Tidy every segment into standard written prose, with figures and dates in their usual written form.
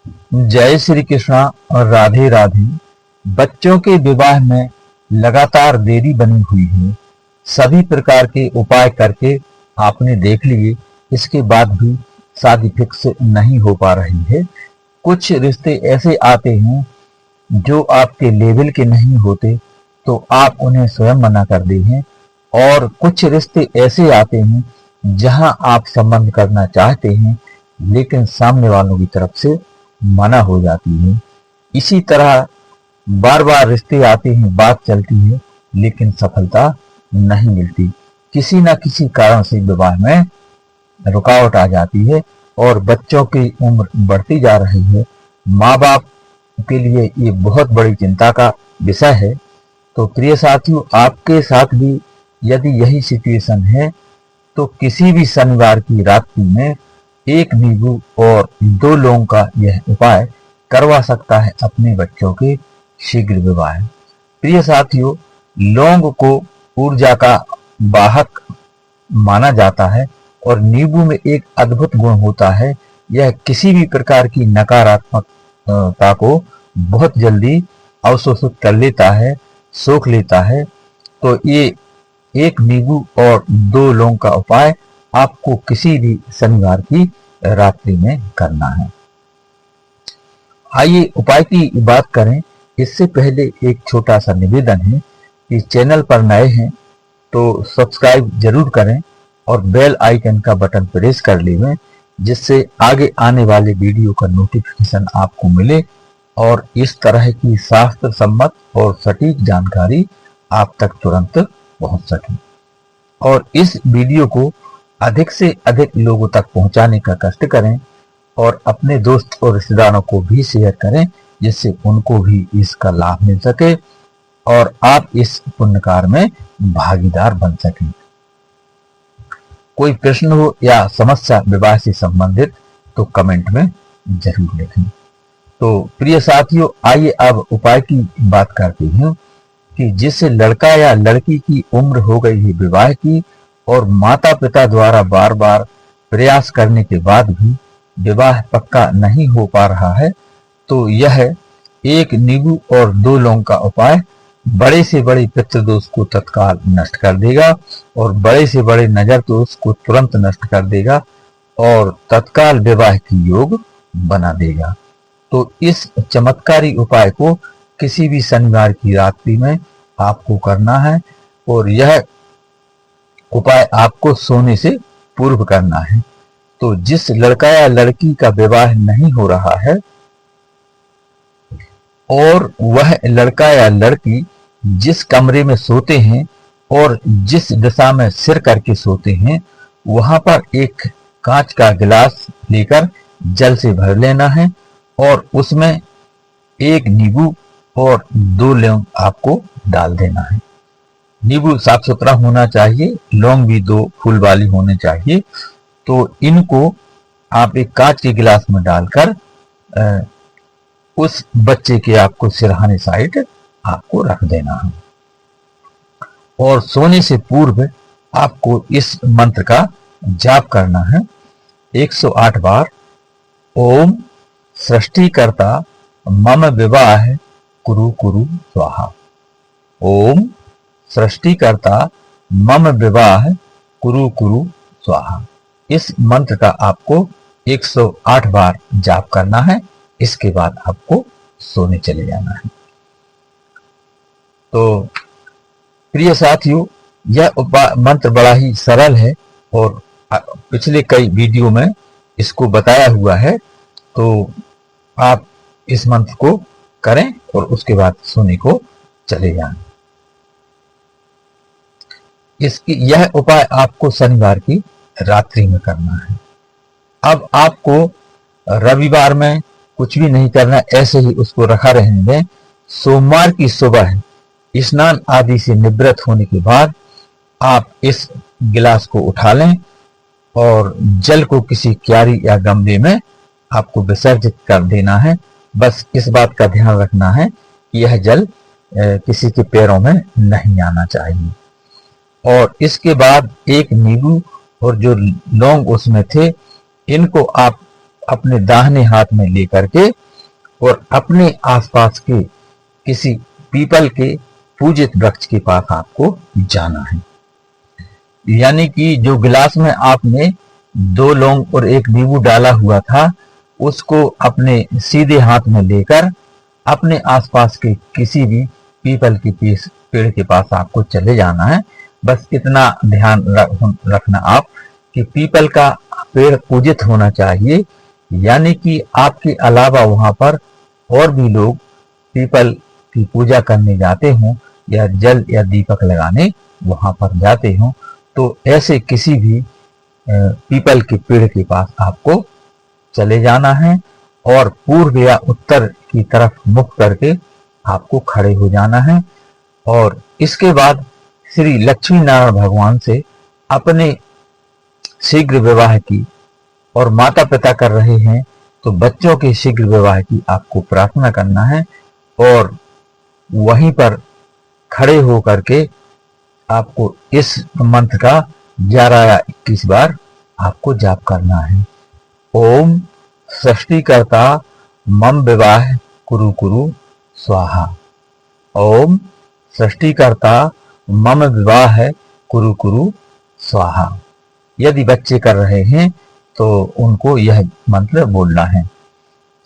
जय श्री कृष्णा और राधे राधे। बच्चों के विवाह में लगातार देरी बनी हुई है। सभी प्रकार के उपाय करके आपने देख लिए, इसके बाद भी शादी फिक्स नहीं हो पा रही है। कुछ रिश्ते ऐसे आते हैं जो आपके लेवल के नहीं होते, तो आप उन्हें स्वयं मना कर दे हैं। और कुछ रिश्ते ऐसे आते हैं जहां आप संबंध करना चाहते हैं, लेकिन सामने वालों की तरफ से मना हो जाती है। इसी तरह बार बार रिश्ते आते हैं, बात चलती है, लेकिन सफलता नहीं मिलती। किसी न किसी कारण से विवाह में रुकावट आ जाती है और बच्चों की उम्र बढ़ती जा रही है। माँ बाप के लिए ये बहुत बड़ी चिंता का विषय है। तो प्रिय साथियों, आपके साथ भी यदि यही सिचुएशन है, तो किसी भी शनिवार की रात्रि में एक नींबू और 2 लौंग का यह उपाय करवा सकता है अपने बच्चों के शीघ्र विवाह। प्रिय साथियों, लौंग को ऊर्जा का वाहक माना जाता है और नींबू में एक अद्भुत गुण होता है, यह किसी भी प्रकार की नकारात्मकता को बहुत जल्दी अवशोषित कर लेता है, सोख लेता है। तो ये एक नींबू और 2 लौंग का उपाय आपको किसी भी शनिवार की रात्रि में करना है। आइए उपाय की बात करें। इससे पहले एक छोटा सा निवेदन है कि चैनल पर नए हैं तो सब्सक्राइब जरूर करें और बेल आइकन का बटन प्रेस कर लें, जिससे आगे आने वाले वीडियो का नोटिफिकेशन आपको मिले और इस तरह की शास्त्र सम्मत और सटीक जानकारी आप तक तुरंत पहुंच सके। और इस वीडियो को अधिक से अधिक लोगों तक पहुंचाने का कष्ट करें और अपने दोस्त और रिश्तेदारों को भी शेयर करें, जिससे उनको भी इसका लाभ मिल सके और आप इस पुण्य कार्य में भागीदार बन सकें। कोई प्रश्न हो या समस्या विवाह से संबंधित तो कमेंट में जरूर लिखें। तो प्रिय साथियों, आइए अब उपाय की बात करते हैं कि जिस लड़का या लड़की की उम्र हो गई है विवाह की और माता पिता द्वारा बार बार प्रयास करने के बाद भी विवाह पक्का नहीं हो पा रहा है, तो यह एक नींबू और 2 लौंग का उपाय बड़े से बड़े पितृदोष को तत्काल नष्ट कर देगा और बड़े से बड़े नजर दोष को तुरंत नष्ट कर देगा और तत्काल विवाह की योग बना देगा। तो इस चमत्कारी उपाय को किसी भी शनिवार की रात्रि में आपको करना है और यह उपाय आपको सोने से पूर्व करना है। तो जिस लड़का या लड़की का विवाह नहीं हो रहा है और वह लड़का या लड़की जिस कमरे में सोते हैं और जिस दिशा में सिर करके सोते हैं, वहां पर एक कांच का गिलास लेकर जल से भर लेना है और उसमें एक नींबू और 2 लौंग आपको डाल देना है। नींबू साफ सुथरा होना चाहिए, लौंग भी 2 फूल वाली होने चाहिए। तो इनको आप एक कांच के गिलास में डालकर उस बच्चे के आपको सिरहाने साइड आपको रख देना है और सोने से पूर्व आपको इस मंत्र का जाप करना है 108 बार। ओम सृष्टिकर्ता मम विवाह कुरु कुरु स्वाहा। ओम सृष्टिकर्ता मम विवाह कुरु कुरु स्वाहा। इस मंत्र का आपको 108 बार जाप करना है। इसके बाद आपको सोने चले जाना है। तो प्रिय साथियों, यह मंत्र बड़ा ही सरल है और पिछले कई वीडियो में इसको बताया हुआ है। तो आप इस मंत्र को करें और उसके बाद सोने को चले जाएं। यह उपाय आपको शनिवार की रात्रि में करना है। अब आपको रविवार में कुछ भी नहीं करना, ऐसे ही उसको रखा रहने दें। सोमवार की सुबह स्नान आदि से निवृत्त होने के बाद आप इस गिलास को उठा लें और जल को किसी क्यारी या गमले में आपको विसर्जित कर देना है। बस इस बात का ध्यान रखना है कि यह जल किसी के पैरों में नहीं आना चाहिए। और इसके बाद एक नींबू और जो लौंग उसमें थे, इनको आप अपने दाहिने हाथ में लेकर के और अपने आसपास के किसी पीपल के पूजित वृक्ष के पास आपको जाना है। यानी कि जो गिलास में आपने 2 लौंग और 1 नींबू डाला हुआ था, उसको अपने सीधे हाथ में लेकर अपने आसपास के किसी भी पीपल के पेड़ के पास आपको चले जाना है। बस इतना ध्यान रखना आप कि पीपल का पेड़ पूजित होना चाहिए, यानी कि आपके अलावा वहां पर और भी लोग पीपल की पूजा करने जाते हों या जल या दीपक लगाने वहां पर जाते हों, तो ऐसे किसी भी पीपल के पेड़ के पास आपको चले जाना है और पूर्व या उत्तर की तरफ मुख करके आपको खड़े हो जाना है। और इसके बाद श्री लक्ष्मी नारायण भगवान से अपने शीघ्र विवाह की, और माता पिता कर रहे हैं तो बच्चों के शीघ्र विवाह की आपको प्रार्थना करना है। और वहीं पर खड़े होकर के आपको इस मंत्र का 11 या 21 बार आपको जाप करना है। ओम सृष्टिकर्ता मम विवाह कुरु कुरु स्वाहा। ओम सृष्टिकर्ता मम विवाह कुरु कुरु स्वाहा। यदि बच्चे कर रहे हैं तो उनको यह मंत्र बोलना है,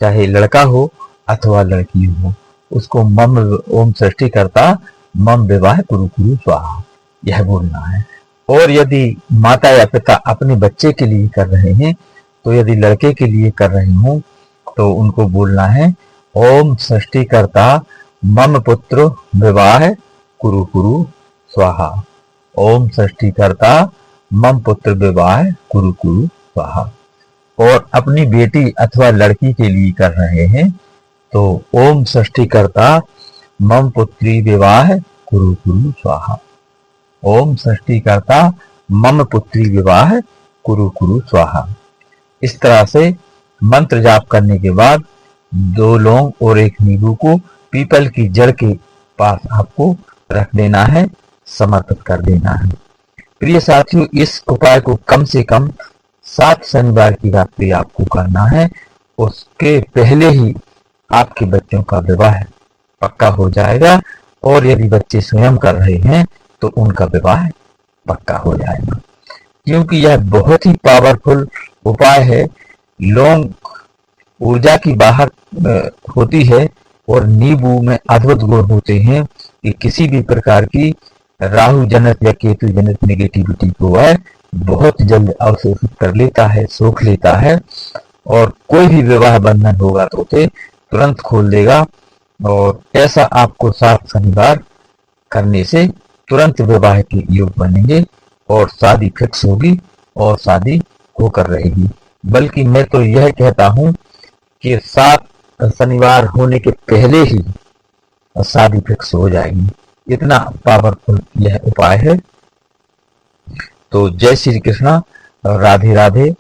चाहे लड़का हो अथवा लड़की हो, उसको मम ओम सृष्टिकर्ता मम विवाह कुरु कुरु स्वाहा यह बोलना है। और यदि माता या पिता अपने बच्चे के लिए कर रहे हैं, तो यदि लड़के के लिए कर रहे हों तो उनको बोलना है ओम सृष्टिकर्ता मम पुत्र विवाह कुरु कुरु स्वाहा। ओम सृष्टिकर्ता मम पुत्र विवाह कुरु कुरु स्वाहा। और अपनी बेटी अथवा लड़की के लिए कर रहे हैं तो ओम सृष्टिकर्ता मम पुत्री विवाह कुरु कुरु स्वाहा। ओम सृष्टिकर्ता मम पुत्री विवाह कुरु कुरु स्वाहा। इस तरह से मंत्र जाप करने के बाद 2 लौंग और 1 नींबू को पीपल की जड़ के पास आपको रख देना है, समर्पित कर देना है। प्रिय साथियों, इस उपाय को कम से कम 7 शनिवार की रात्रि आपको करना है। उसके पहले ही आपके बच्चों का विवाह पक्का हो जाएगा, और यदि बच्चे स्वयं कर रहे हैं तो उनका विवाह पक्का हो जाएगा, क्योंकि यह बहुत ही पावरफुल उपाय है। लौंग ऊर्जा की बाहर होती है और नींबू में अद्भुत गुण होते हैं कि किसी भी प्रकार की राहु जनित या केतु जनित नेगेटिविटी को वह बहुत जल्द अवशोषित कर लेता है, सोख लेता है, और कोई भी विवाह बंधन होगा तो उसे तुरंत खोल देगा। और ऐसा आपको 7 शनिवार करने से तुरंत विवाह के योग बनेंगे और शादी फिक्स होगी और शादी होकर रहेगी। बल्कि मैं तो यह कहता हूं कि 7 शनिवार होने के पहले ही शादी फिक्स हो जाएगी, इतना पावरफुल यह उपाय है। तो जय श्री कृष्णा, राधे राधे।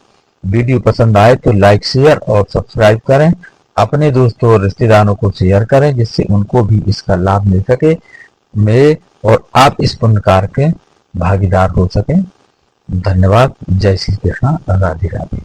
वीडियो पसंद आए तो लाइक शेयर और सब्सक्राइब करें, अपने दोस्तों और रिश्तेदारों को शेयर करें जिससे उनको भी इसका लाभ मिल सके, मैं और आप इस पुण्य कार्य के भागीदार हो सकें। धन्यवाद। जय श्री कृष्णा, राधे राधे।